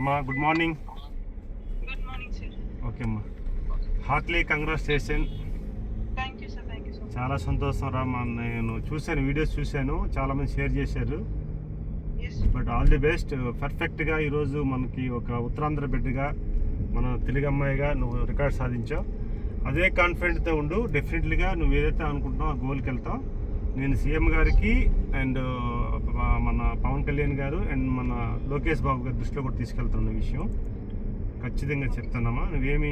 అమ్మా good morning. Good morning sir. Okay అమ్మా, heartly congratulation. Thank you sir. చాలా సంతోషం రా. నేను చూశాను, వీడియోస్ చూశాను, చాలామంది షేర్ చేశారు. But all the best. పర్ఫెక్ట్గా ఈరోజు మనకి ఒక ఉత్తరాంధ్ర బిడ్డగా, మన తెలుగు అమ్మాయిగా నువ్వు రికార్డ్ సాధించావు. అదే కాన్ఫిడెంట్తో ఉండు. డెఫినెట్లీగా నువ్వు ఏదైతే అనుకుంటున్నావు ఆ గోల్కి వెళ్తావు. నేను సీఎం గారికి అండ్ మన పవన్ కళ్యాణ్ గారు అండ్ మన లోకేష్ బాబు గారి దృష్టిలో కూడా తీసుకెళ్తున్న విషయం ఖచ్చితంగా చెప్తున్నామా. నువ్వేమీ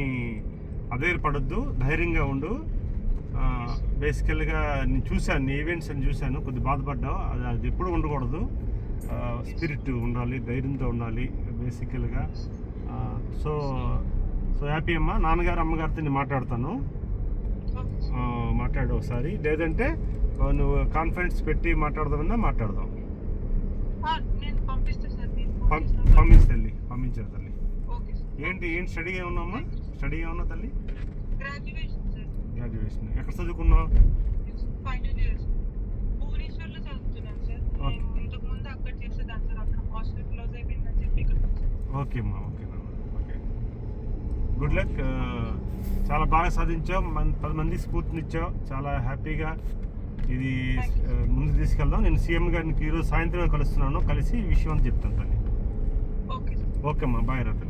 అధైర్యపడొద్దు, ధైర్యంగా ఉండు. బేసికల్గా నేను చూశాను, నీ ఈవెంట్స్ అని చూశాను, కొద్దిగా బాధపడ్డావు. అది ఎప్పుడు ఉండకూడదు. స్పిరిట్ ఉండాలి, ధైర్యంతో ఉండాలి బేసికల్గా. సో హ్యాపీ అమ్మా. నాన్నగారు అమ్మగారితో నేను మాట్లాడతాను, మాట్లాడు ఒకసారి. లేదంటే నువ్వు కాన్ఫిడెన్స్ పెట్టి మాట్లాడదామన్నా మాట్లాడదాం. పంపించు తల్లి, పంపించారు తల్లి. ఏంటి స్టడీ ఏమన్నామ్మా? స్టడీ ఏమన్నా తల్లి? గ్రాడ్యుయేషన్. ఎక్కడ చదువుకున్నావు? ఓకే అమ్మా, ఓకే ఓకే. Good luck. చాలా బాగా సాధించావు, 10 మందికి స్ఫూర్తినిచ్చావు. చాలా హ్యాపీగా ఇది ముందు తీసుకెళ్దాం. నేను సీఎం గారిని ఈరోజు సాయంత్రం కలుస్తున్నాను, కలిసి ఈ విషయం అని చెప్తాను తల్లి. ఓకే అమ్మా, బాయ్ రా తల్లి.